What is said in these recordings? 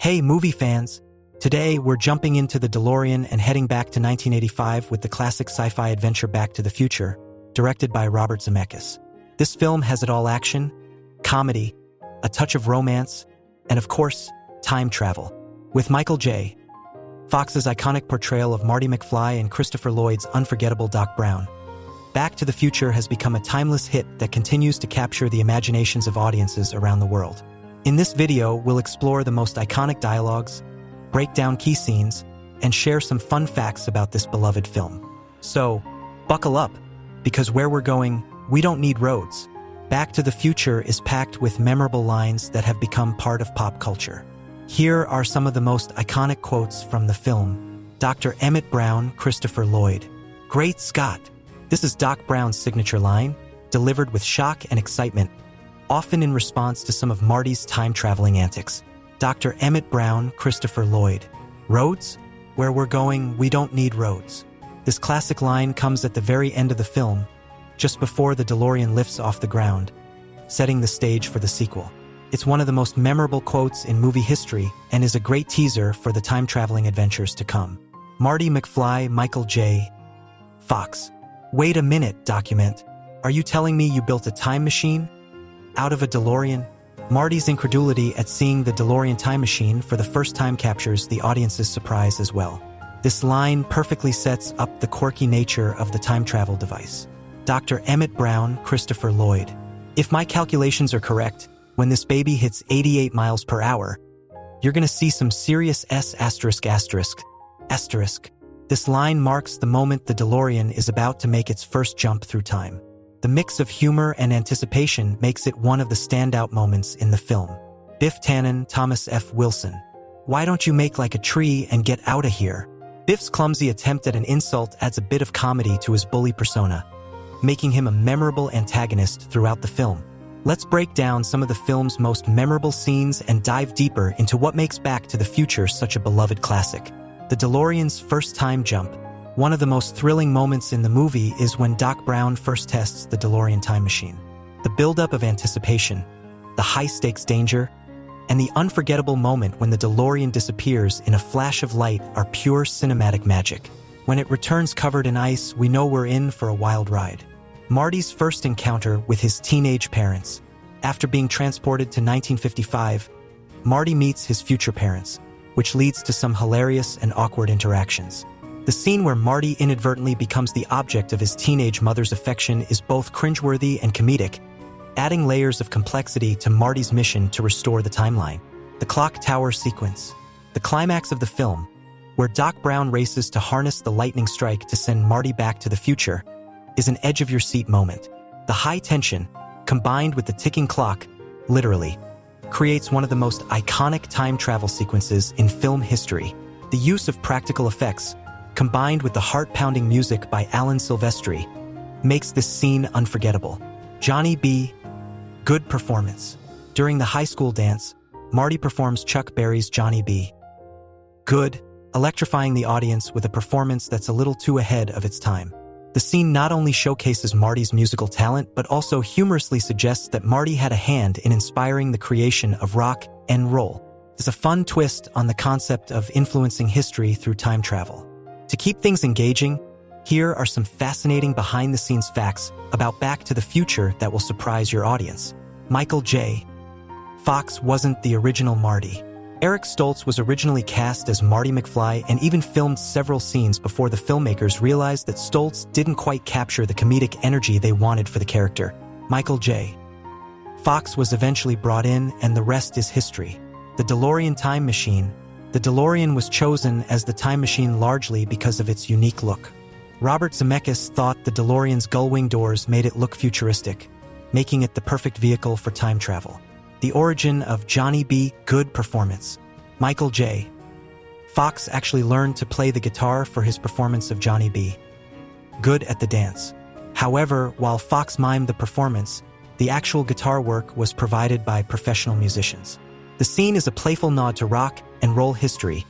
Hey movie fans! Today we're jumping into the DeLorean and heading back to 1985 with the classic sci-fi adventure Back to the Future, directed by Robert Zemeckis. This film has it all: action, comedy, a touch of romance, and of course, time travel. With Michael J. Fox's iconic portrayal of Marty McFly and Christopher Lloyd's unforgettable Doc Brown, Back to the Future has become a timeless hit that continues to capture the imaginations of audiences around the world. In this video, we'll explore the most iconic dialogues, break down key scenes, and share some fun facts about this beloved film. So, buckle up, because where we're going, we don't need roads. Back to the Future is packed with memorable lines that have become part of pop culture. Here are some of the most iconic quotes from the film. Dr. Emmett Brown, Christopher Lloyd. Great Scott! This is Doc Brown's signature line, delivered with shock and excitement, often in response to some of Marty's time-traveling antics. Dr. Emmett Brown, Christopher Lloyd. Roads? Where we're going, we don't need roads. This classic line comes at the very end of the film, just before the DeLorean lifts off the ground, setting the stage for the sequel. It's one of the most memorable quotes in movie history and is a great teaser for the time-traveling adventures to come. Marty McFly, Michael J. Fox. Wait a minute, document. Are you telling me you built a time machine out of a DeLorean? Marty's incredulity at seeing the DeLorean time machine for the first time captures the audience's surprise as well. This line perfectly sets up the quirky nature of the time travel device. Dr. Emmett Brown, Christopher Lloyd. If my calculations are correct, when this baby hits 88 miles per hour, you're gonna see some serious ******. This line marks the moment the DeLorean is about to make its first jump through time. The mix of humor and anticipation makes it one of the standout moments in the film. Biff Tannen, Thomas F. Wilson. Why don't you make like a tree and get out of here? Biff's clumsy attempt at an insult adds a bit of comedy to his bully persona, making him a memorable antagonist throughout the film. Let's break down some of the film's most memorable scenes and dive deeper into what makes Back to the Future such a beloved classic. The DeLorean's first time jump. One of the most thrilling moments in the movie is when Doc Brown first tests the DeLorean time machine. The buildup of anticipation, the high-stakes danger, and the unforgettable moment when the DeLorean disappears in a flash of light are pure cinematic magic. When it returns covered in ice, we know we're in for a wild ride. Marty's first encounter with his teenage parents. After being transported to 1955, Marty meets his future parents, which leads to some hilarious and awkward interactions. The scene where Marty inadvertently becomes the object of his teenage mother's affection is both cringeworthy and comedic, adding layers of complexity to Marty's mission to restore the timeline. The clock tower sequence. The climax of the film, where Doc Brown races to harness the lightning strike to send Marty back to the future, is an edge-of-your-seat moment. The high tension, combined with the ticking clock, literally, creates one of the most iconic time travel sequences in film history. The use of practical effects, combined with the heart-pounding music by Alan Silvestri, makes this scene unforgettable. Johnny B. Good performance. During the high school dance, Marty performs Chuck Berry's Johnny B. Good, electrifying the audience with a performance that's a little too ahead of its time. The scene not only showcases Marty's musical talent, but also humorously suggests that Marty had a hand in inspiring the creation of rock and roll. There's a fun twist on the concept of influencing history through time travel. To keep things engaging, here are some fascinating behind-the-scenes facts about Back to the Future that will surprise your audience. Michael J. Fox wasn't the original Marty. Eric Stoltz was originally cast as Marty McFly and even filmed several scenes before the filmmakers realized that Stoltz didn't quite capture the comedic energy they wanted for the character. Michael J. Fox was eventually brought in, and the rest is history. The DeLorean time machine. The DeLorean was chosen as the time machine largely because of its unique look. Robert Zemeckis thought the DeLorean's gull-wing doors made it look futuristic, making it the perfect vehicle for time travel. The origin of Johnny B. Good performance. Michael J. Fox actually learned to play the guitar for his performance of Johnny B. Good at the dance. However, while Fox mimed the performance, the actual guitar work was provided by professional musicians. The scene is a playful nod to rock and roll history,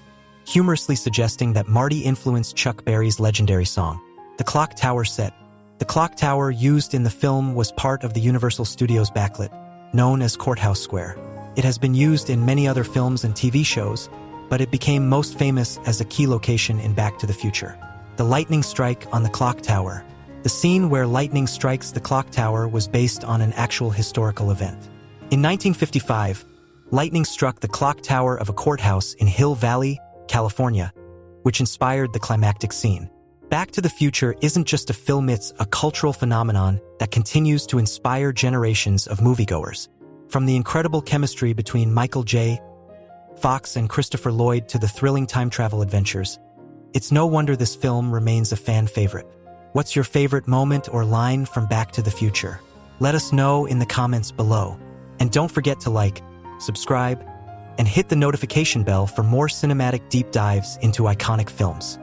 humorously suggesting that Marty influenced Chuck Berry's legendary song. The clock tower set. The clock tower used in the film was part of the Universal Studios backlit, known as Courthouse Square. It has been used in many other films and TV shows, but it became most famous as a key location in Back to the Future. The lightning strike on the clock tower. The scene where lightning strikes the clock tower was based on an actual historical event. In 1955, lightning struck the clock tower of a courthouse in Hill Valley, California, which inspired the climactic scene. Back to the Future isn't just a film, it's a cultural phenomenon that continues to inspire generations of moviegoers. From the incredible chemistry between Michael J. Fox and Christopher Lloyd to the thrilling time travel adventures, it's no wonder this film remains a fan favorite. What's your favorite moment or line from Back to the Future? Let us know in the comments below. And don't forget to like, subscribe, and hit the notification bell for more cinematic deep dives into iconic films.